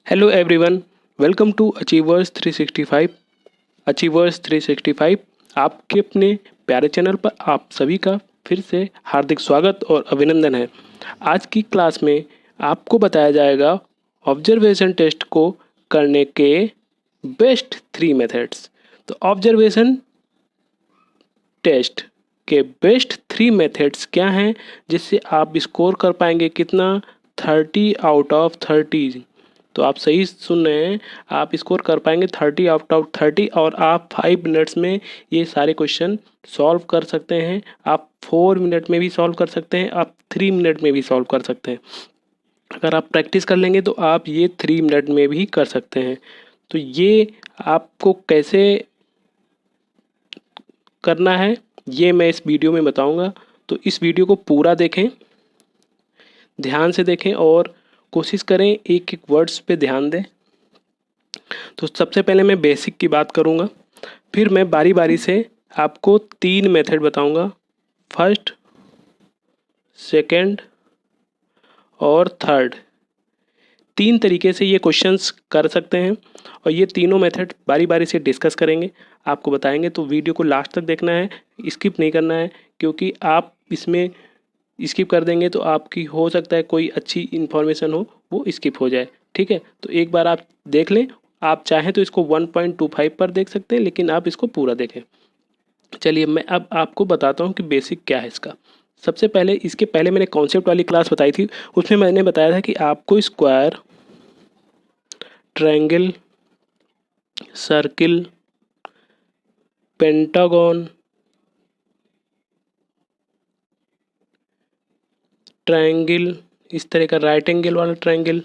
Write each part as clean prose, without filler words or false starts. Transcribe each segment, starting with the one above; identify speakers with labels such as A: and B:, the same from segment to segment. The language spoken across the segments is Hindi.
A: Hello everyone, welcome to achievers 365। Achievers 365 आपके अपने प्यारे चैनल पर आप सभी का फिर से हार्दिक स्वागत और अभिनंदन है। आज की क्लास में आपको बताया जाएगा ऑब्जर्वेशन टेस्ट को करने के बेस्ट 3 मेथड्स। तो ऑब्जर्वेशन टेस्ट के बेस्ट 3 मेथड्स क्या हैं जिससे आप स्कोर कर पाएंगे कितना 30 आउट ऑफ 30। तो आप सही सुन रहे हैं, आप स्कोर कर पाएंगे 30 आउट ऑफ 30 और आप 5 मिनट्स में ये सारे क्वेश्चन सॉल्व कर सकते हैं। आप 4 मिनट में भी सॉल्व कर सकते हैं, आप 3 मिनट में भी सॉल्व कर सकते हैं। अगर आप प्रैक्टिस कर लेंगे तो आप ये 3 मिनट में भी कर सकते हैं। तो ये आपको कैसे करना है ये मैं इस वीडियो में बताऊंगा। तो इस वीडियो को पूरा देखें, ध्यान से देखें और कोशिश करें एक एक वर्ड्स पे ध्यान दें। तो सबसे पहले मैं बेसिक की बात करूंगा, फिर मैं बारी बारी से आपको 3 मेथड बताऊंगा, फर्स्ट, सेकंड और थर्ड। 3 तरीके से ये क्वेश्चंस कर सकते हैं और ये तीनों मेथड बारी बारी से डिस्कस करेंगे, आपको बताएंगे। तो वीडियो को लास्ट तक देखना है, स्किप नहीं करना है, क्योंकि आप इसमें स्किप कर देंगे तो आपकी हो सकता है कोई अच्छी इन्फॉर्मेशन हो वो स्किप हो जाए। ठीक है, तो एक बार आप देख लें। आप चाहें तो इसको 1.25 पर देख सकते हैं, लेकिन आप इसको पूरा देखें। चलिए मैं अब आपको बताता हूँ कि बेसिक क्या है इसका। सबसे पहले इसके पहले मैंने कॉन्सेप्ट वाली क्लास बताई थी, उसमें मैंने बताया था कि आपको square, triangle, circle, pentagon, triangle, इस तरह का राइट एंगल वाला ट्रायंगल,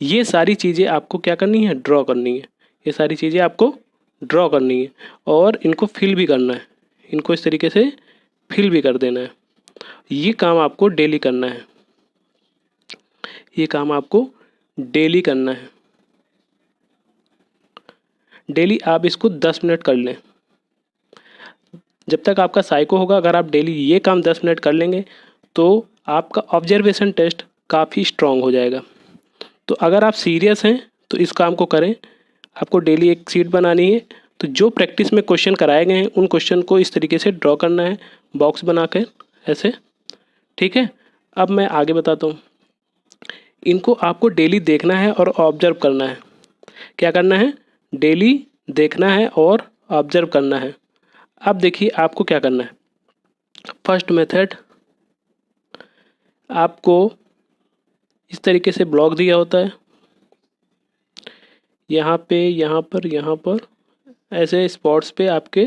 A: ये सारी चीज़ें आपको क्या करनी है, ड्रॉ करनी है। ये सारी चीज़ें आपको ड्रॉ करनी है और इनको फिल भी करना है। इनको इस तरीके से फिल भी कर देना है। ये काम आपको डेली करना है। ये काम आपको डेली करना है। डेली आप इसको 10 मिनट कर लें। जब तक आपका साइको होगा, अगर आप डेली ये काम 10 मिनट कर लेंगे तो आपका ऑब्जर्वेशन टेस्ट काफ़ी स्ट्रॉन्ग हो जाएगा। तो अगर आप सीरियस हैं तो इस काम को करें। आपको डेली एक शीट बनानी है। तो जो प्रैक्टिस में क्वेश्चन कराए गए हैं उन क्वेश्चन को इस तरीके से ड्रॉ करना है, बॉक्स बना कर ऐसे। ठीक है, अब मैं आगे बताता हूँ। इनको आपको डेली देखना है और ऑब्जर्व करना है। क्या करना है, डेली देखना है और ऑब्जर्व करना है। अब देखिए आपको क्या करना है। फर्स्ट मेथड, आपको इस तरीके से ब्लॉक दिया होता है, यहाँ पे, यहाँ पर ऐसे स्पॉट्स पे आपके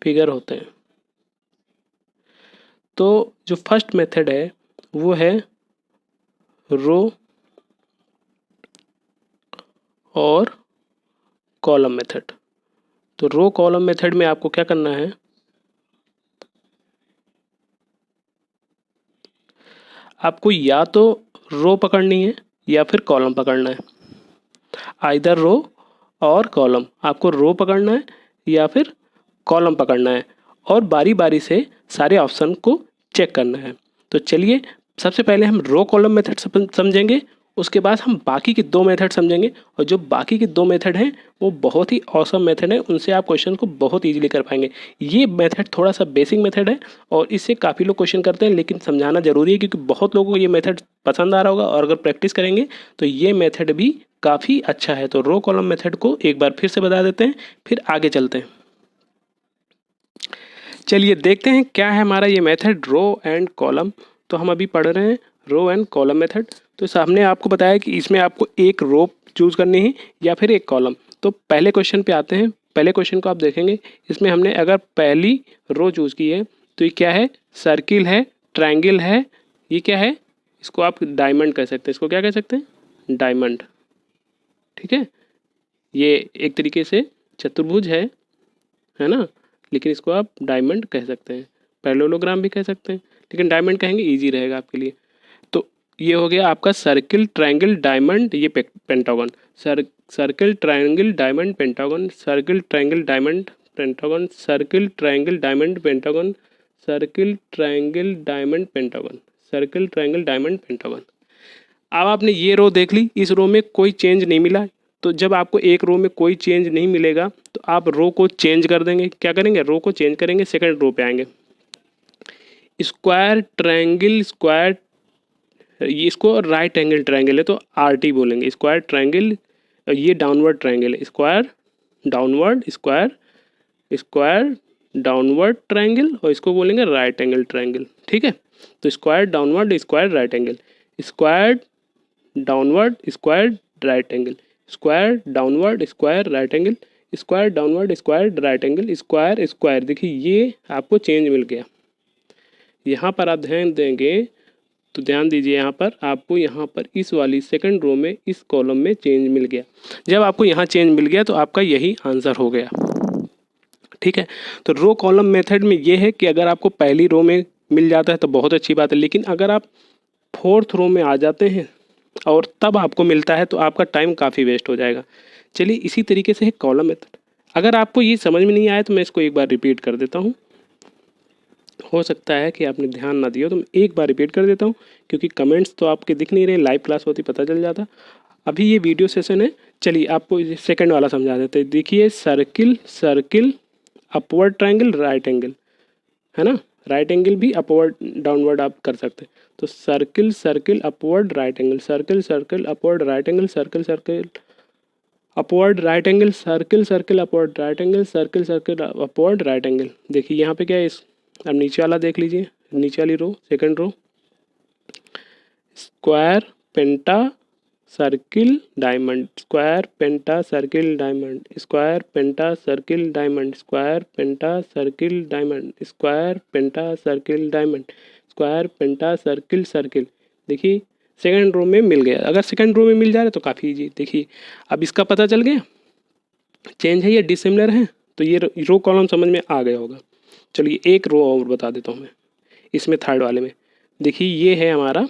A: फिगर होते हैं। तो जो फर्स्ट मेथड है वो है रो और कॉलम मेथड। तो रो कॉलम मेथड में आपको क्या करना है, आपको या तो रो पकड़नी है या फिर कॉलम पकड़ना है। आइदर रो और कॉलम, आपको रो पकड़ना है या फिर कॉलम पकड़ना है और बारी बारी से सारे ऑप्शन को चेक करना है। तो चलिए सबसे पहले हम रो कॉलम मेथड समझेंगे, उसके बाद हम बाकी के 2 मेथड समझेंगे। और जो बाकी के 2 मेथड हैं वो बहुत ही ऑसम मेथड है, उनसे आप क्वेश्चन को बहुत ईजिली कर पाएंगे। ये मेथड थोड़ा सा बेसिक मेथड है और इससे काफ़ी लोग क्वेश्चन करते हैं, लेकिन समझाना जरूरी है क्योंकि बहुत लोगों को ये मेथड पसंद आ रहा होगा और अगर प्रैक्टिस करेंगे तो ये मेथड भी काफ़ी अच्छा है। तो रो कॉलम मेथड को एक बार फिर से बता देते हैं, फिर आगे चलते हैं। चलिए देखते हैं क्या है हमारा ये मेथड रो एंड कॉलम। तो हम अभी पढ़ रहे हैं रो एंड कॉलम मेथड। तो हमने आपको बताया कि इसमें आपको एक रो चूज़ करनी है या फिर एक कॉलम। तो पहले क्वेश्चन पे आते हैं। पहले क्वेश्चन को आप देखेंगे, इसमें हमने अगर पहली रो चूज़ की है तो ये क्या है, सर्किल है, ट्रायंगल है, ये क्या है, इसको आप डायमंड कह सकते हैं। इसको क्या कह सकते हैं, डायमंड। ठीक है, ये एक तरीके से चतुर्भुज है ना, लेकिन इसको आप डायमंड कह सकते हैं, पैरेललोग्राम भी कह सकते हैं, लेकिन डायमंड कहेंगे इजी रहेगा आपके लिए। तो ये हो गया आपका सर्किल, ट्रायंगल, डायमंड, ये pentagon. Circle, triangle, diamond, pentagon, circle, triangle, diamond, pentagon, circle, triangle, diamond, pentagon, circle, triangle, diamond, pentagon, circle, triangle, diamond, pentagon. अब आपने ये रो देख ली, इस रो में कोई चेंज नहीं मिला। तो जब आपको एक रो में कोई चेंज नहीं मिलेगा तो आप रो को चेंज कर देंगे। क्या करेंगे? रो को चेंज करेंगे, सेकंड रो पे आएंगे। स्क्वायर ट्रायंगल, स्क्वायर, ये इसको राइट एंगल ट्रायंगल है तो RT बोलेंगे। स्क्वायर ट्रायंगल, ये डाउनवर्ड ट्रायंगल है, square downward, square square downward triangle, और इसको बोलेंगे राइट एंगल ट्रायंगल। ठीक है, तो square downward, square right angle, square downward, square right angle, square downward, square right angle, square downward, square right angle, square square. देखिए ये आपको चेंज मिल गया। यहाँ पर आप ध्यान देंगे तो ध्यान दीजिए, यहाँ पर आपको यहाँ पर इस वाली सेकंड रो में इस कॉलम में चेंज मिल गया। जब आपको यहाँ चेंज मिल गया तो आपका यही आंसर हो गया। ठीक है, तो रो कॉलम मेथड में ये है कि अगर आपको पहली रो में मिल जाता है तो बहुत अच्छी बात है, लेकिन अगर आप फोर्थ रो में आ जाते हैं और तब आपको मिलता है तो आपका टाइम काफ़ी वेस्ट हो जाएगा। चलिए इसी तरीके से है कॉलम मेथड। अगर आपको ये समझ में नहीं आया तो मैं इसको एक बार रिपीट कर देता हूँ। हो सकता है कि आपने ध्यान ना दिया, तो मैं एक बार रिपीट कर देता हूँ क्योंकि कमेंट्स तो आपके दिख नहीं रहे, लाइव क्लास होती पता चल जाता। अभी ये वीडियो सेशन है, चलिए आपको सेकंड वाला समझा देते हैं। देखिए circle circle upward triangle right angle, है ना, राइट एंगल भी अपवर्ड डाउनवर्ड आप कर सकते हैं। तो circle circle upward right angle, circle circle upward right angle, circle circle upward right angle, circle circle upward right angle, circle circle upward right angle. देखिए यहाँ पे क्या है, इस अब नीचे वाला देख लीजिए, नीचे वाली रो सेकंड रो, स्क्वायर पेंटा सर्किल डायमंड, स्क्वायर पेंटा सर्किल डायमंड, स्क्वायर पेंटा सर्किल डायमंड, स्क्वायर पेंटा सर्किल डायमंड, स्क्वायर पेंटा सर्किल डायमंड, स्क्वायर पेंटा सर्किल सर्किल। देखिए सेकंड रो में मिल गया। अगर सेकंड रो में मिल जा रहा है तो काफ़ी ईजी। देखिए अब इसका पता चल गया चेंज है या डिसिमिलर है, तो ये रो कॉलम समझ में आ गया होगा। चलिए एक रो और बता देता हूँ मैं इसमें, थर्ड वाले में। देखिए ये है हमारा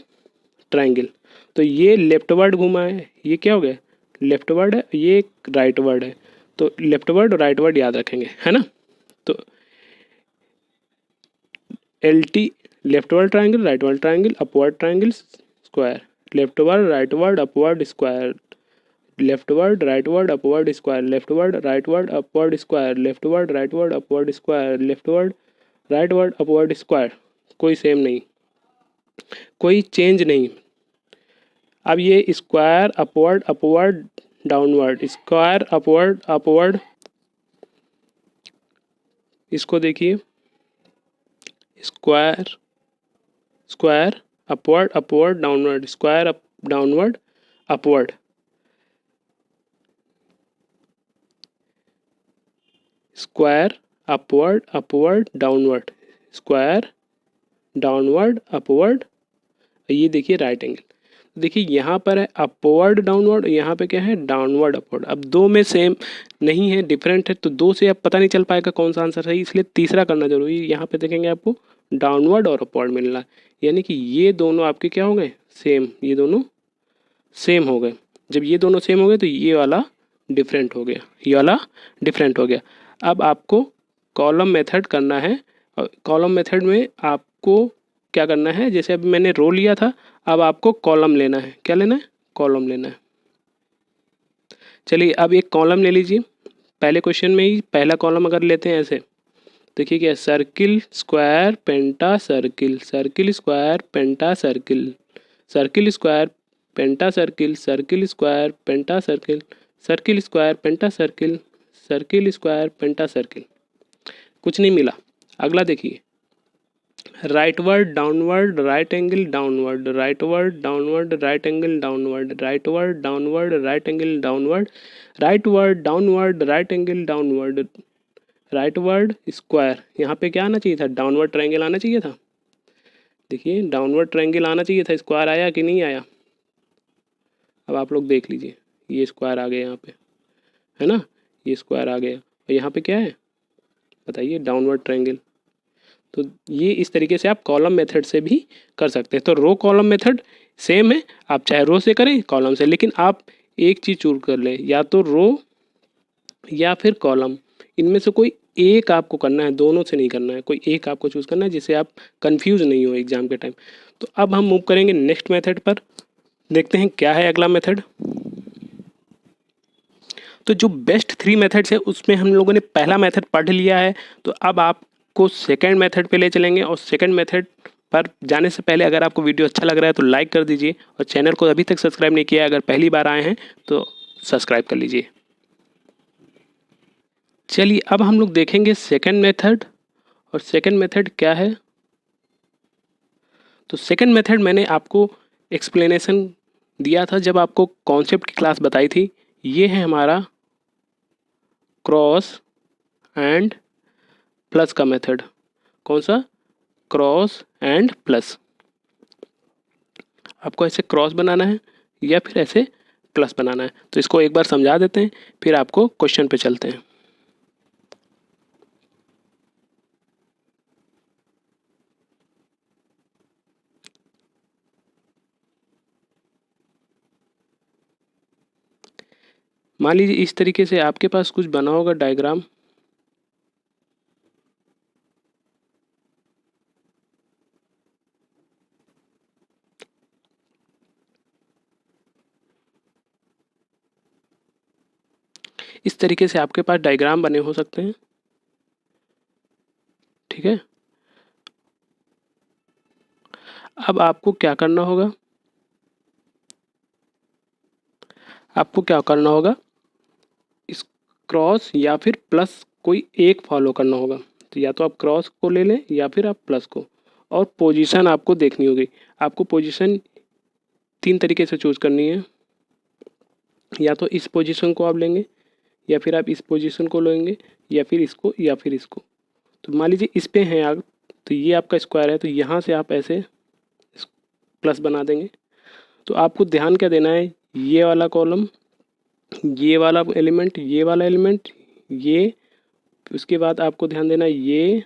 A: ट्रायंगल, तो ये लेफ्टवर्ड घुमा है, ये क्या हो गया, लेफ्टवर्ड है, ये राइट वर्ड है। तो लेफ्टवर्ड और राइट वर्ड याद रखेंगे, है ना। तो LT leftward triangle, right word triangle, upward triangle, square, leftward right word upward square, leftward right word upward square, leftward right word upward square, leftward right word upward square, leftward right word upward square. कोई सेम नहीं, कोई चेंज नहीं। अब ये square upward upward downward, square upward upward, इसको देखिए square square upward upward downward, square up downward upward, square upward upward downward, square downward upward. ये देखिए राइट एंगल। देखिए यहाँ पर है अपवर्ड डाउनवर्ड, यहाँ पे क्या है डाउनवर्ड अपवर्ड। अब दो में सेम नहीं है, डिफरेंट है, तो दो से अब पता नहीं चल पाएगा कौन सा आंसर सही, इसलिए तीसरा करना जरूरी है। यहाँ पे देखेंगे आपको डाउनवर्ड और अपवर्ड मिलना है, यानी कि ये दोनों आपके क्या हो गए सेम, ये दोनों सेम हो गए। जब ये दोनों सेम हो गए तो ये वाला डिफरेंट हो गया, ये वाला डिफरेंट हो गया। अब आपको कॉलम मेथड करना है, और कॉलम मेथड में आपको क्या करना है, जैसे अभी मैंने रो लिया था, अब आपको कॉलम लेना है। क्या लेना है? कॉलम लेना है। चलिए अब एक कॉलम ले लीजिए। पहले क्वेश्चन में ही पहला कॉलम अगर लेते हैं ऐसे, देखिए क्या, सर्किल स्क्वायर पेंटा सर्किल, सर्किल स्क्वायर पेंटा सर्किल, सर्किल स्क्वायर पेंटा सर्किल, सर्किल स्क्वायर पेंटा सर्किल, सर्किल स्क्वायर पेंटा सर्किल, सर्किल स्क्वायर पेंटा सर्किल। कुछ नहीं मिला। अगला देखिए, rightward downward right angle downward, rightward downward right angle downward, rightward downward right angle downward, rightward downward right angle downward, rightward square. यहाँ पे क्या आना चाहिए था, डाउनवर्ड ट्रायंगल आना चाहिए था। देखिए डाउनवर्ड ट्रायंगल आना चाहिए था, स्क्वायर आया कि नहीं आया। अब आप लोग देख लीजिए, ये स्क्वायर आ गया यहाँ पे, है ना, ये स्क्वायर आ गया, और यहाँ पे क्या है बताइए, डाउनवर्ड ट्रायंगल। तो ये इस तरीके से आप कॉलम मेथड से भी कर सकते हैं। तो रो कॉलम मेथड सेम है, आप चाहे रो से करें कॉलम से, लेकिन आप एक चीज़ चूज कर लें, या तो रो या फिर कॉलम, इनमें से कोई एक आपको करना है, दोनों से नहीं करना है, कोई एक आपको चूज़ करना है जिससे आप कंफ्यूज नहीं हो एग्जाम के टाइम। तो अब हम मूव करेंगे नेक्स्ट मेथड पर। देखते हैं क्या है अगला मेथड। तो जो बेस्ट 3 मेथड्स है उसमें हम लोगों ने पहला मेथड पढ़ लिया है। तो अब आपको सेकंड मेथड पे ले चलेंगे, और सेकंड मेथड पर जाने से पहले अगर आपको वीडियो अच्छा लग रहा है तो लाइक कर दीजिए, और चैनल को अभी तक सब्सक्राइब नहीं किया है, अगर पहली बार आए हैं तो सब्सक्राइब कर लीजिए। चलिए अब हम लोग देखेंगे सेकंड मेथड। और सेकंड मेथड क्या है? तो सेकंड मेथड मैंने आपको एक्सप्लेनेशन दिया था जब आपको कॉन्सेप्ट की क्लास बताई थी। ये है हमारा क्रॉस एंड प्लस का मेथड। कौन सा? Cross and plus. आपको ऐसे क्रॉस बनाना है या फिर ऐसे प्लस बनाना है। तो इसको एक बार समझा देते हैं, फिर आपको क्वेश्चन पे चलते हैं। मान लीजिए इस तरीके से आपके पास कुछ बना होगा डायग्राम। इस तरीके से आपके पास डायग्राम बने हो सकते हैं, ठीक है। अब आपको क्या करना होगा? आपको क्या करना होगा? इस क्रॉस या फिर प्लस कोई एक फॉलो करना होगा। तो या तो आप क्रॉस को ले लें या फिर आप प्लस को। और पोजीशन आपको देखनी होगी। आपको पोजीशन 3 तरीके से चूज़ करनी है। या तो इस पोजीशन को आप लेंगे, या फिर आप इस पोजीशन को लेंगे, या फिर इसको, या फिर इसको। तो मान लीजिए इस पे हैं आप, तो ये आपका स्क्वायर है, तो यहाँ से आप ऐसे प्लस बना देंगे। तो आपको ध्यान क्या देना है? ये वाला कॉलम, ये वाला एलिमेंट, ये वाला एलिमेंट, ये, उसके बाद आपको ध्यान देना ये,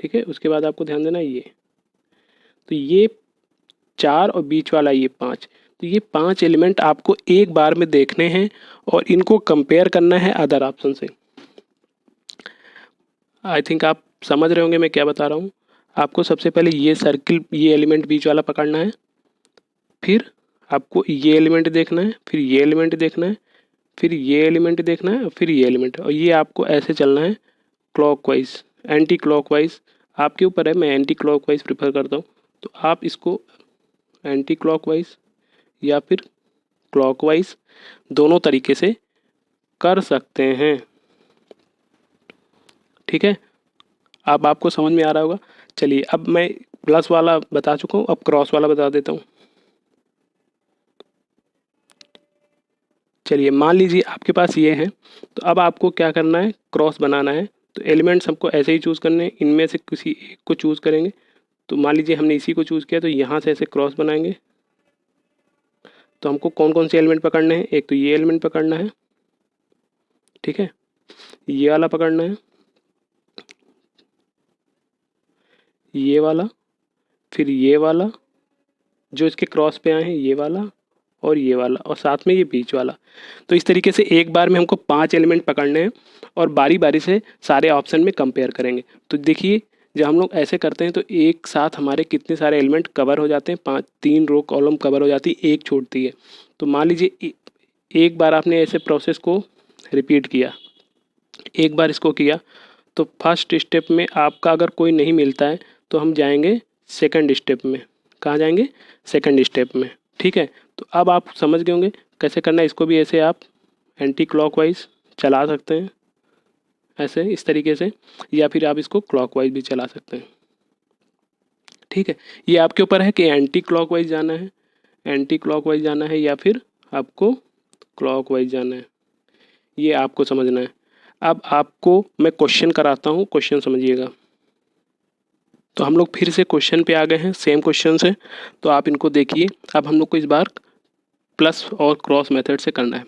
A: ठीक है। उसके बाद आपको ध्यान देना ये। तो ये 4 और बीच वाला ये 5। तो ये 5 एलिमेंट आपको एक बार में देखने हैं और इनको कंपेयर करना है अदर ऑप्शन से। आई थिंक आप समझ रहे होंगे मैं क्या बता रहा हूँ। आपको सबसे पहले ये सर्किल, ये एलिमेंट बीच वाला पकड़ना है, फिर आपको ये एलिमेंट देखना है, फिर ये एलिमेंट देखना है, फिर ये एलिमेंट देखना है, और फिर ये एलिमेंट, और ये आपको ऐसे चलना है क्लॉकवाइज, एंटी क्लॉकवाइज। आपके ऊपर है, मैं एंटी क्लॉकवाइज प्रेफर करता हूँ। तो आप इसको एंटी क्लॉकवाइज या फिर क्लॉकवाइज दोनों तरीके से कर सकते हैं, ठीक है। अब आपको समझ में आ रहा होगा। चलिए अब मैं प्लस वाला बता चुका हूँ, अब क्रॉस वाला बता देता हूँ। चलिए मान लीजिए आपके पास ये है, तो अब आपको क्या करना है? क्रॉस बनाना है। तो एलिमेंट्स हमको ऐसे ही चूज़ करने हैं, इनमें से किसी एक को चूज़ करेंगे। तो मान लीजिए हमने इसी को चूज़ किया, तो यहाँ से ऐसे क्रॉस बनाएंगे। तो हमको कौन कौन से एलिमेंट पकड़ने हैं? एक तो ये एलिमेंट पकड़ना है, ठीक है, ये वाला पकड़ना है, ये वाला, फिर ये वाला, जो इसके क्रॉस पे आए हैं ये वाला, और ये वाला, और साथ में ये बीच वाला। तो इस तरीके से एक बार में हमको 5 एलिमेंट पकड़ने हैं और बारी बारी से सारे ऑप्शन में कंपेयर करेंगे। तो देखिए जब हम लोग ऐसे करते हैं तो एक साथ हमारे कितने सारे एलिमेंट कवर हो जाते हैं, 3 रो कॉलम कवर हो जाती है, एक छोड़ती है। तो मान लीजिए एक बार आपने ऐसे प्रोसेस को रिपीट किया, एक बार इसको किया, तो फर्स्ट स्टेप में आपका अगर कोई नहीं मिलता है तो हम जाएंगे सेकंड स्टेप में। कहाँ जाएंगे? सेकंड स्टेप में, ठीक है। तो अब आप समझ गए होंगे कैसे करना है। इसको भी ऐसे आप एंटी क्लॉकवाइज चला सकते हैं, ऐसे इस तरीके से, या फिर आप इसको क्लॉकवाइज भी चला सकते हैं, ठीक है। ये आपके ऊपर है कि एंटी क्लॉकवाइज जाना है, एंटी क्लॉकवाइज जाना है, या फिर आपको क्लॉकवाइज जाना है, ये आपको समझना है। अब आपको मैं क्वेश्चन कराता हूँ, क्वेश्चन समझिएगा। तो हम लोग फिर से क्वेश्चन पे आ गए हैं, सेम क्वेश्चन से। तो आप इनको देखिए। अब हम लोग को इस बार प्लस और क्रॉस मेथड से करना है।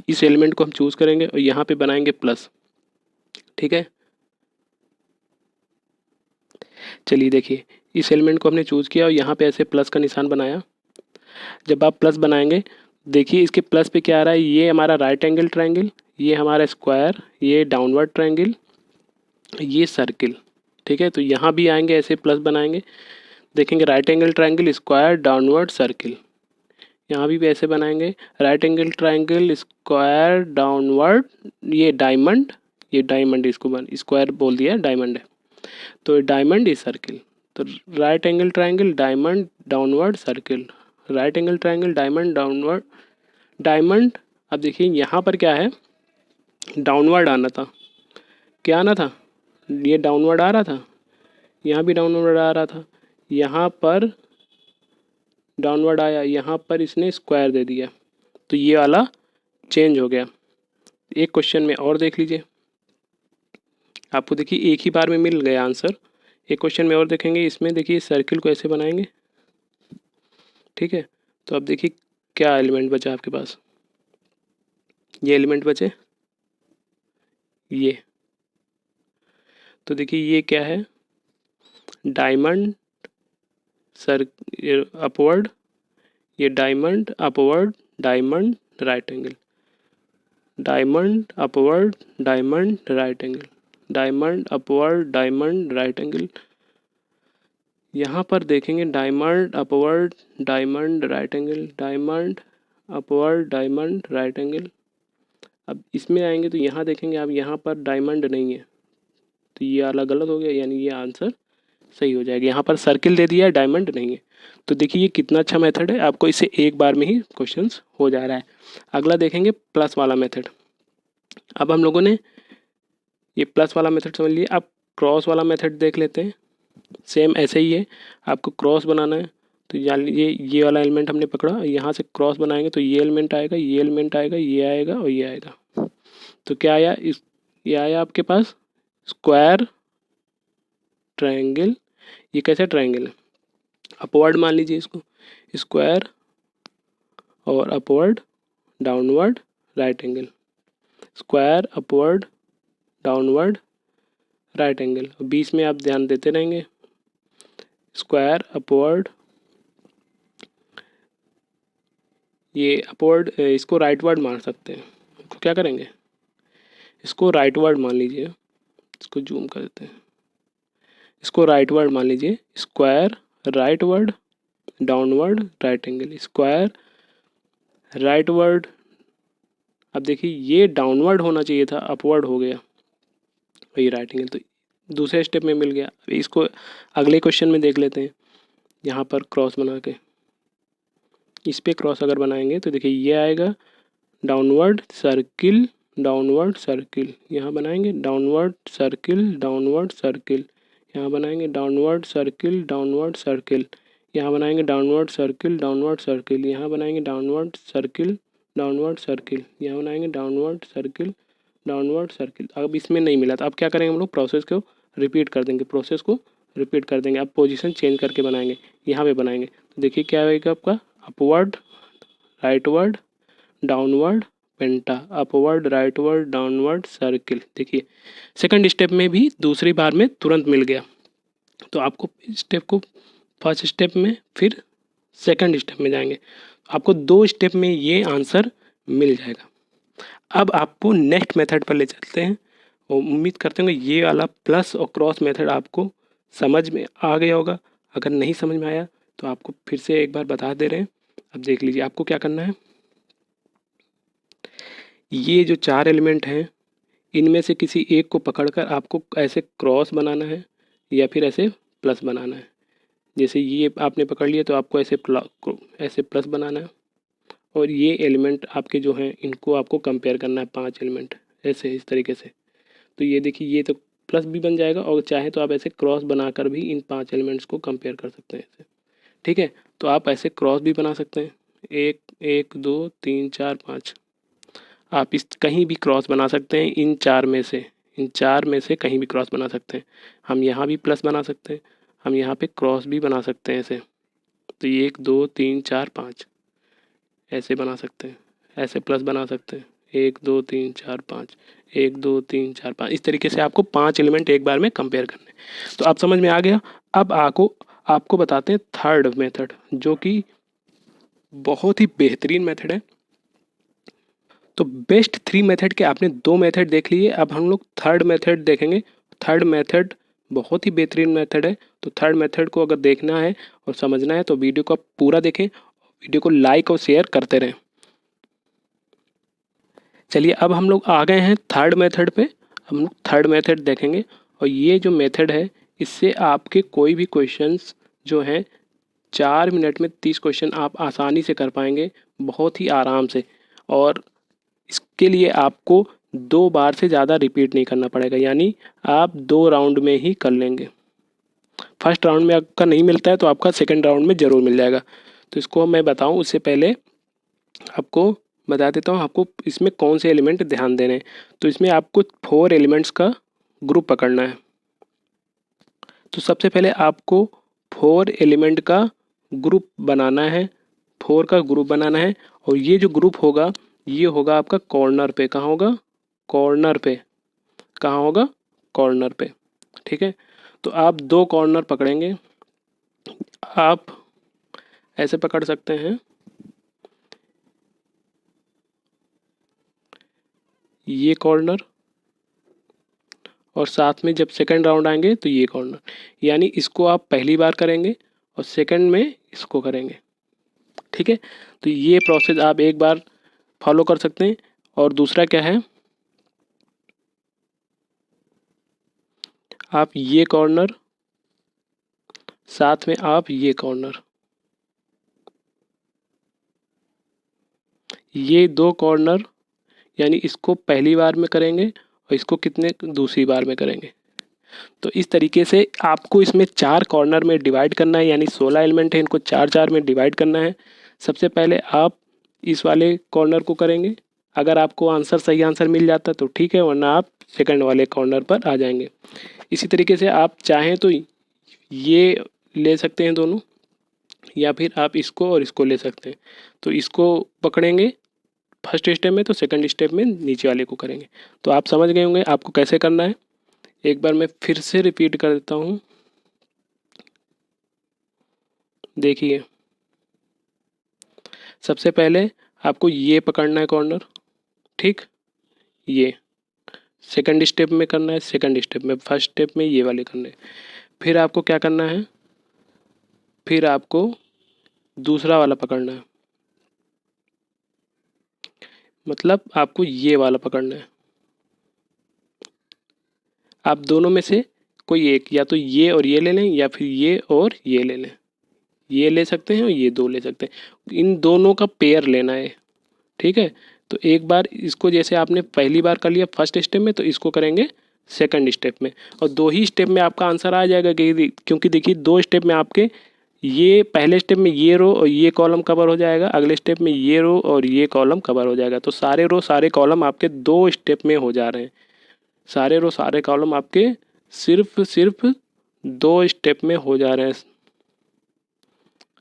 A: इस एलिमेंट को हम चूज़ करेंगे और यहाँ पे बनाएंगे प्लस, ठीक है। चलिए देखिए, इस एलिमेंट को हमने चूज़ किया और यहाँ पे ऐसे प्लस का निशान बनाया। जब आप प्लस बनाएंगे, देखिए इसके प्लस पे क्या आ रहा है? ये हमारा राइट एंगल ट्रायंगल, ये हमारा स्क्वायर, ये डाउनवर्ड ट्रायंगल, ये सर्किल, ठीक है। तो यहाँ भी आएंगे ऐसे प्लस बनाएंगे, देखेंगे right angle triangle, square, downward, circle, यहाँ भी ऐसे बनाएंगे, right angle triangle, square, downward, ये डायमंड, ये डायमंड इसको स्क्वायर बोल दिया, डायमंड है तो डायमंड इज सर्किल। तो right angle triangle, diamond, downward, circle, right angle triangle, diamond, downward, diamond. अब देखिए यहाँ पर क्या है, डाउनवर्ड आना था, क्या आना था, ये डाउनवर्ड आ रहा था, यहाँ भी डाउनवर्ड आ रहा था, यहाँ पर डाउनवर्ड आया, यहाँ पर इसने स्क्वायर दे दिया, तो ये वाला चेंज हो गया। एक क्वेश्चन में और देख लीजिए, आपको देखिए एक ही बार में मिल गया आंसर। एक क्वेश्चन में और देखेंगे, इसमें देखिए सर्किल को ऐसे बनाएंगे, ठीक है। तो अब देखिए क्या एलिमेंट बचा आपके पास, ये एलिमेंट बचे, ये तो देखिए ये क्या है, डायमंड सर अपवर्ड, ये diamond upward, diamond right angle, diamond upward, diamond right angle, diamond upward, diamond right angle. यहाँ पर देखेंगे diamond upward, diamond right angle, diamond upward, diamond right angle. अब इसमें आएंगे तो यहाँ देखेंगे आप, यहाँ पर डायमंड नहीं है, तो ये वाला गलत हो गया, यानी ये आंसर सही हो जाएगा। यहाँ पर सर्किल दे दिया है, डायमंड नहीं है। तो देखिए ये कितना अच्छा मेथड है, आपको इससे एक बार में ही क्वेश्चंस हो जा रहा है। अगला देखेंगे प्लस वाला मेथड। अब हम लोगों ने ये प्लस वाला मेथड समझ लिया, अब क्रॉस वाला मेथड देख लेते हैं। सेम ऐसे ही है, आपको क्रॉस बनाना है, तो ये वाला एलिमेंट हमने पकड़ा, यहाँ से क्रॉस बनाएंगे तो ये एलिमेंट आएगा, ये एलिमेंट आएगा, ये आएगा और ये आएगा। तो क्या आया, ये आया आपके पास स्क्वायर ट्रायंगल। ये कैसे ट्रायंगल है, अपवर्ड मान लीजिए इसको, स्क्वायर और upward, downward, right angle, square, upward, downward, right angle. बीच में आप ध्यान देते रहेंगे, स्क्वायर, अपवर्ड, ये अपवर्ड, इसको राइट वर्ड मान सकते हैं। इसको क्या करेंगे, इसको राइट वर्ड मान लीजिए, इसको जूम कर देते हैं, इसको राइट वर्ड मान लीजिए, square, right word, downward, right angle, square, right word. अब देखिए ये डाउनवर्ड होना चाहिए था, अपवर्ड हो गया, वही राइट एंगल, तो दूसरे स्टेप में मिल गया। इसको अगले क्वेश्चन में देख लेते हैं। यहाँ पर क्रॉस बना के, इस पे क्रॉस अगर बनाएंगे तो देखिए ये आएगा डाउनवर्ड सर्किल, डाउनवर्ड सर्किल, यहाँ बनाएंगे डाउनवर्ड सर्किल, डाउनवर्ड सर्किल, यहाँ बनाएंगे डाउनवर्ड सर्किल, डाउनवर्ड सर्किल, यहाँ बनाएंगे डाउनवर्ड सर्किल, डाउनवर्ड सर्किल, यहाँ बनाएंगे डाउनवर्ड सर्किल, डाउनवर्ड सर्किल, यहाँ बनाएंगे डाउनवर्ड सर्किल, डाउनवर्ड सर्किल। अब इसमें नहीं मिला तो अब क्या करेंगे हम लोग, प्रोसेस को रिपीट कर देंगे, प्रोसेस को रिपीट कर देंगे। अब पोजीशन चेंज करके बनाएंगे, यहाँ पे बनाएंगे तो देखिए क्या होगा आपका, अपवर्ड, राइटवर्ड, डाउनवर्ड, पेंटा, अपवर्ड, राइटवर्ड, डाउनवर्ड, सर्किल। देखिए सेकंड स्टेप में भी दूसरी बार में तुरंत मिल गया, तो आपको स्टेप को फर्स्ट स्टेप में फिर सेकंड स्टेप में जाएंगे, आपको 2 स्टेप में ये आंसर मिल जाएगा। अब आपको नेक्स्ट मेथड पर ले चलते हैं, और उम्मीद करते हैं ये वाला प्लस और क्रॉस मेथड आपको समझ में आ गया होगा। अगर नहीं समझ में आया तो आपको फिर से एक बार बता दे रहे हैं। अब देख लीजिए आपको क्या करना है, ये जो 4 एलिमेंट हैं इनमें से किसी एक को पकड़कर आपको ऐसे क्रॉस बनाना है या फिर ऐसे प्लस बनाना है। जैसे ये आपने पकड़ लिया तो आपको ऐसे प्लस बनाना है, और ये एलिमेंट आपके जो हैं इनको आपको कंपेयर करना है, 5 एलिमेंट ऐसे इस तरीके से। तो ये देखिए ये तो प्लस भी बन जाएगा, और चाहे तो आप ऐसे क्रॉस बनाकर भी इन 5 एलिमेंट्स को कंपेयर कर सकते हैं ऐसे, ठीक है। तो आप ऐसे क्रॉस भी बना सकते हैं, 1 2 3 4 5, आप इस कहीं भी क्रॉस बना सकते हैं इन 4 में से, इन 4 में से कहीं भी क्रॉस बना सकते हैं। हम यहाँ भी प्लस बना सकते हैं, हम यहाँ पे क्रॉस भी बना सकते हैं ऐसे। तो 1 2 3 4 5 ऐसे बना सकते हैं, ऐसे प्लस बना सकते हैं, 1 2 3 4 5, 1 2 3 4 5, इस तरीके से आपको 5 एलिमेंट एक बार में कंपेयर करने। तो आप समझ में आ गया। अब आपको बताते हैं थर्ड मेथड, जो कि बहुत ही बेहतरीन मेथड है। तो बेस्ट 3 मेथड के आपने 2 मेथड देख लिए, अब हम लोग थर्ड मेथड देखेंगे। थर्ड मेथड बहुत ही बेहतरीन मेथड है। तो थर्ड मेथड को अगर देखना है और समझना है तो वीडियो को आप पूरा देखें, वीडियो को लाइक और शेयर करते रहें। चलिए अब हम लोग आ गए हैं थर्ड मेथड पे। हम लोग थर्ड मेथड देखेंगे और ये जो मेथड है इससे आपके कोई भी क्वेश्चंस जो हैं 4 मिनट में 30 क्वेश्चन आप आसानी से कर पाएंगे, बहुत ही आराम से। और इसके लिए आपको 2 बार से ज़्यादा रिपीट नहीं करना पड़ेगा, यानी आप 2 राउंड में ही कर लेंगे। फर्स्ट राउंड में आपका नहीं मिलता है तो आपका सेकंड राउंड में ज़रूर मिल जाएगा। तो इसको मैं बताऊं उससे पहले आपको बता देता हूँ आपको इसमें कौन से एलिमेंट ध्यान देने हैं। तो इसमें आपको 4 एलिमेंट्स का ग्रुप पकड़ना है। तो सबसे पहले आपको 4 एलिमेंट का ग्रुप बनाना है, 4 का ग्रुप बनाना है। और ये जो ग्रुप होगा ये होगा आपका कॉर्नर पे। कहाँ होगा? कॉर्नर पे। कहाँ होगा? कॉर्नर पे। ठीक है, तो आप 2 कॉर्नर पकड़ेंगे। आप ऐसे पकड़ सकते हैं, ये कॉर्नर, और साथ में जब सेकंड राउंड आएंगे तो ये कॉर्नर। यानी इसको आप पहली बार करेंगे और सेकंड में इसको करेंगे। ठीक है, तो ये प्रोसेस आप एक बार फॉलो कर सकते हैं। और दूसरा क्या है, आप ये कॉर्नर, साथ में आप ये कॉर्नर, ये 2 कॉर्नर, यानी इसको पहली बार में करेंगे और इसको कितने दूसरी बार में करेंगे। तो इस तरीके से आपको इसमें 4 कॉर्नर में डिवाइड करना है, यानी 16 एलिमेंट है, इनको 4 में डिवाइड करना है। सबसे पहले आप इस वाले कॉर्नर को करेंगे। अगर आपको आंसर सही आंसर मिल जाता है तो ठीक है, वरना आप सेकंड वाले कॉर्नर पर आ जाएंगे। इसी तरीके से आप चाहें तो ये ले सकते हैं दोनों, या फिर आप इसको और इसको ले सकते हैं। तो इसको पकड़ेंगे फर्स्ट स्टेप में, तो सेकंड स्टेप में नीचे वाले को करेंगे। तो आप समझ गए होंगे आपको कैसे करना है। एक बार मैं फिर से रिपीट कर देता हूँ, देखिए। सबसे पहले आपको ये पकड़ना है कॉर्नर, ठीक, ये सेकंड स्टेप में करना है, सेकंड स्टेप में, फर्स्ट स्टेप में ये वाले करने हैं। फिर आपको क्या करना है, फिर आपको दूसरा वाला पकड़ना है, मतलब आपको ये वाला पकड़ना है। आप दोनों में से कोई एक, या तो ये और ये ले लें या फिर ये और ये ले लें। ये ले सकते हैं और ये 2 ले सकते हैं, इन दोनों का पेयर लेना है। ठीक है, तो एक बार इसको जैसे आपने पहली बार कर लिया फर्स्ट स्टेप में, तो इसको करेंगे सेकंड स्टेप में, और 2 ही स्टेप में आपका आंसर आ जाएगा। क्योंकि देखिए 2 स्टेप में आपके ये पहले स्टेप में ये रो और ये कॉलम कवर हो जाएगा, अगले स्टेप में ये रो और ये कॉलम कवर हो जाएगा। तो सारे रो सारे कॉलम आपके 2 स्टेप में हो जा रहे हैं। सारे रो सारे कॉलम आपके सिर्फ 2 स्टेप में हो जा रहे हैं,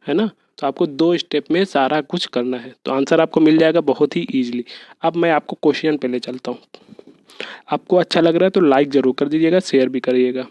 A: है ना। तो आपको 2 स्टेप में सारा कुछ करना है, तो आंसर आपको मिल जाएगा बहुत ही ईजिली। अब मैं आपको क्वेश्चन पे ले चलता हूँ। आपको अच्छा लग रहा है तो लाइक ज़रूर कर दीजिएगा, शेयर भी करिएगा।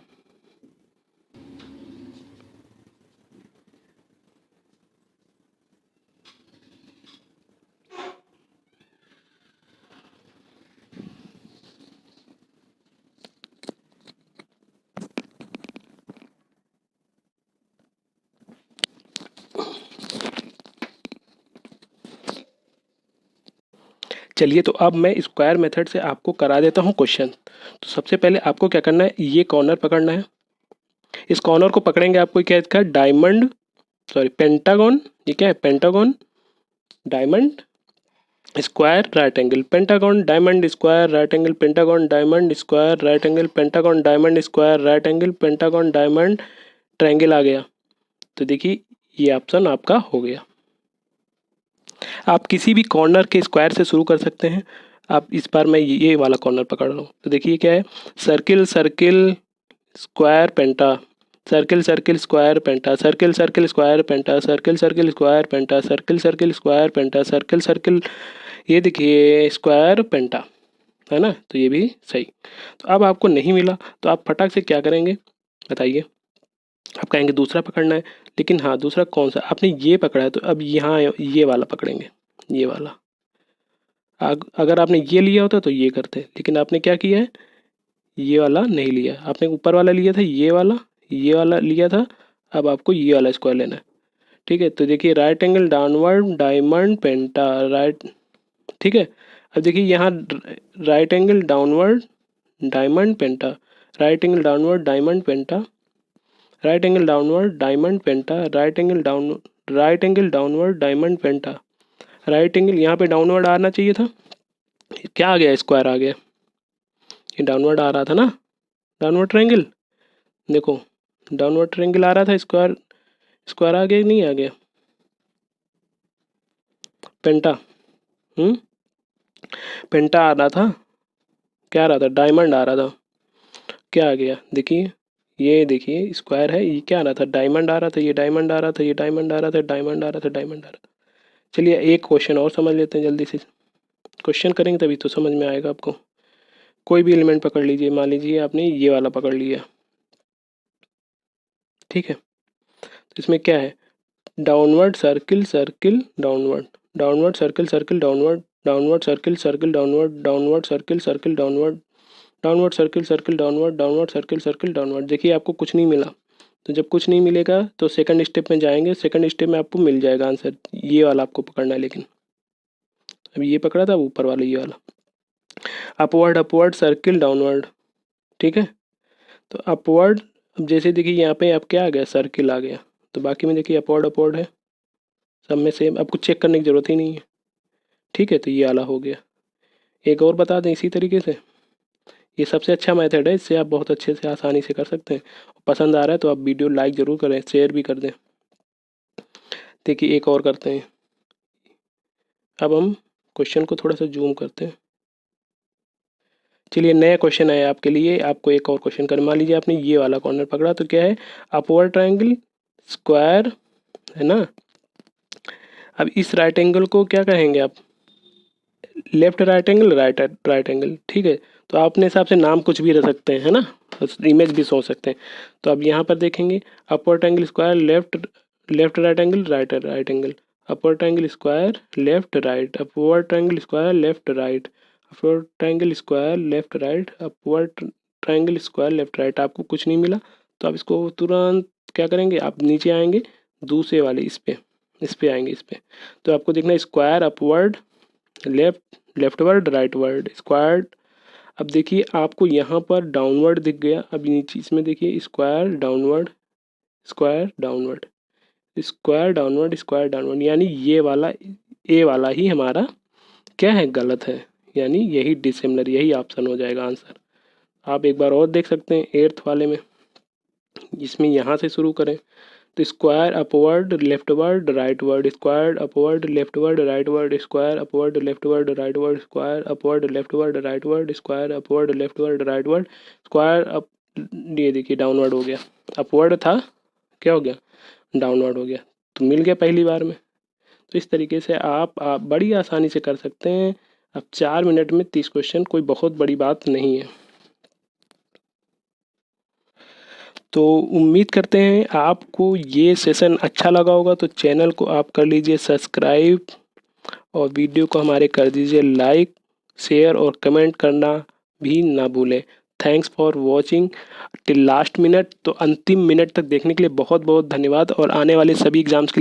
A: चलिए, तो अब मैं स्क्वायर मेथड से आपको करा देता हूँ क्वेश्चन। तो सबसे पहले आपको क्या करना है, ये कॉर्नर पकड़ना है। इस कॉर्नर को पकड़ेंगे, आपको क्या है, डायमंड, सॉरी पेंटागन। ये क्या है, pentagon, diamond, square, right angle, pentagon, diamond, square, right angle, pentagon, diamond, square, right angle, pentagon, diamond, square, right angle, pentagon, diamond, triangle आ गया। तो देखिए ये ऑप्शन आपका हो गया। आप किसी भी कॉर्नर के स्क्वायर से शुरू कर सकते हैं। आप इस बार मैं ये वाला कॉर्नर पकड़ रहा हूँ। तो देखिए क्या है, सर्किल सर्किल स्क्वायर पेंटा, सर्किल सर्किल स्क्वायर पेंटा, सर्किल सर्किल स्क्वायर पेंटा, सर्किल सर्किल स्क्वायर पेंटा, सर्किल सर्किल स्क्वायर पेंटा, सर्किल सर्किल, ये देखिए स्क्वायर पेंटा, है ना। तो ये भी सही। तो अब आपको नहीं मिला तो आप फटाक से क्या करेंगे बताइए। आप कहेंगे दूसरा पकड़ना है, लेकिन हाँ दूसरा कौन सा, आपने ये पकड़ा है तो अब यहाँ ये वाला पकड़ेंगे, ये वाला। अगर आपने ये लिया होता तो ये करते, लेकिन आपने क्या किया है, ये वाला नहीं लिया, आपने ऊपर वाला लिया था, ये वाला लिया था। अब आपको ये वाला स्क्वायर लेना है। ठीक है, तो देखिए राइट एंगल डाउनवर्ड डायमंड पेंटा राइट, ठीक है। अब देखिए यहाँ राइट एंगल डाउनवर्ड डायमंड पेंटा, राइट एंगल डाउनवर्ड डायमंड पेंटा, राइट एंगल डाउनवर्ड डायमंड पेंटा, राइट एंगल डाउनवर्ड डायमंड पेंटा, राइट एंगल यहाँ पे डाउनवर्ड आना चाहिए था, क्या आ गया, स्क्वायर आ गया, ये डाउनवर्ड आ रहा था ना, डाउनवर्ड ट्रायंगल, देखो डाउनवर्ड ट्रायंगल आ रहा था, स्क्वायर स्क्वायर आ गया नहीं आ गया, पेंटा, पेंटा आ रहा था, क्या आ रहा था, डायमंड आ रहा था, क्या आ गया देखिए, ये देखिए स्क्वायर है, ये क्या आ रहा था, डायमंड आ रहा था, ये डायमंड आ रहा था, ये डायमंड आ रहा था, डायमंड आ रहा था, डायमंड आ रहा था। चलिए एक क्वेश्चन और समझ लेते हैं जल्दी से, क्वेश्चन करेंगे तभी तो समझ में आएगा आपको। कोई भी एलिमेंट पकड़ लीजिए, मान लीजिए आपने ये वाला पकड़ लिया, ठीक है, तो इसमें क्या है, downward circle circle downward, downward circle circle downward, downward circle circle downward, downward circle circle downward, downward circle circle downward, downward circle circle downward. देखिए आपको कुछ नहीं मिला, तो जब कुछ नहीं मिलेगा तो सेकंड स्टेप में जाएंगे, सेकंड स्टेप में आपको मिल जाएगा आंसर, ये वाला आपको पकड़ना है, लेकिन अभी ये पकड़ा था ऊपर वाला, ये वाला अपवर्ड अपवर्ड सर्किल डाउनवर्ड, ठीक है, तो अपवर्ड, अब जैसे देखिए यहाँ पे अब क्या आ गया, सर्किल आ गया, तो बाकी में देखिए अपवर्ड अपवर्ड है, सब में सेम, अब कुछ चेक करने की ज़रूरत ही नहीं है, ठीक है, तो ये वाला हो गया। एक और बता दें इसी तरीके से, ये सबसे अच्छा मेथड है, इससे आप बहुत अच्छे से आसानी से कर सकते हैं। पसंद आ रहा है तो आप वीडियो लाइक ज़रूर करें, शेयर भी कर दें। देखिए एक और करते हैं, अब हम क्वेश्चन को थोड़ा सा जूम करते हैं। चलिए नया क्वेश्चन है आपके लिए, आपको एक और क्वेश्चन कर, मान लीजिए आपने ये वाला कॉर्नर पकड़ा, तो क्या है, अपवर्ड ट्रायंगल स्क्वायर, है ना। अब इस राइट एंगल को क्या कहेंगे आप, left right angle, right angle, ठीक है, तो आप अपने हिसाब से नाम कुछ भी रख सकते हैं, है ना, इमेज भी सोच सकते हैं। तो अब यहाँ पर देखेंगे upward triangle square left, left right angle right right angle, upward triangle square left right, upward triangle square left right, upward triangle square left right, upward triangle square left right. आपको कुछ नहीं मिला तो आप इसको तुरंत क्या करेंगे, आप नीचे आएंगे दूसरे वाले इस पे आएंगे, इस पे, तो आपको देखना square upward leftward rightward square. अब देखिए आपको यहाँ पर डाउनवर्ड दिख गया, अब नीचे इसमें देखिए square downward, square downward, square downward, square downward, यानी ये वाला ए वाला ही हमारा क्या है, गलत है, यानी यही डिसिमिलर, यही ऑप्शन हो जाएगा आंसर। आप एक बार और देख सकते हैं एर्थ वाले में, इसमें यहाँ से शुरू करें तो square upward leftward rightward, square upward leftward rightward, square upward leftward rightward, square upward leftward rightward, square upward leftward rightward, square up, ये देखिए डाउनवर्ड हो गया, अपवर्ड था क्या हो गया, डाउनवर्ड हो गया, तो मिल गया पहली बार में। तो इस तरीके से आप बड़ी आसानी से कर सकते हैं। अब 4 मिनट में 30 क्वेश्चन कोई बहुत बड़ी बात नहीं है। तो उम्मीद करते हैं आपको ये सेशन अच्छा लगा होगा, तो चैनल को आप कर लीजिए सब्सक्राइब और वीडियो को हमारे कर दीजिए लाइक, शेयर और कमेंट करना भी ना भूलें। Thanks for watching till last minute, तो अंतिम मिनट तक देखने के लिए बहुत बहुत धन्यवाद, और आने वाले सभी एग्ज़ाम्स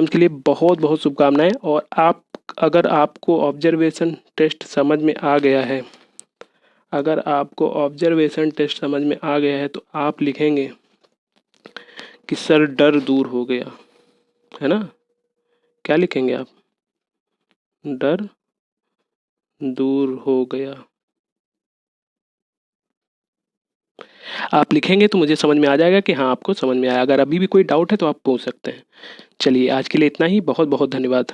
A: के लिए बहुत बहुत शुभकामनाएं। और आप, अगर आपको ऑब्जर्वेशन टेस्ट समझ में आ गया है, अगर आपको ऑब्जर्वेशन टेस्ट समझ में आ गया है तो आप लिखेंगे कि सर डर दूर हो गया, है ना, क्या लिखेंगे आप, डर दूर हो गया। आप लिखेंगे तो मुझे समझ में आ जाएगा कि हाँ आपको समझ में आया। अगर अभी भी कोई डाउट है तो आप पूछ सकते हैं। चलिए आज के लिए इतना ही, बहुत बहुत धन्यवाद।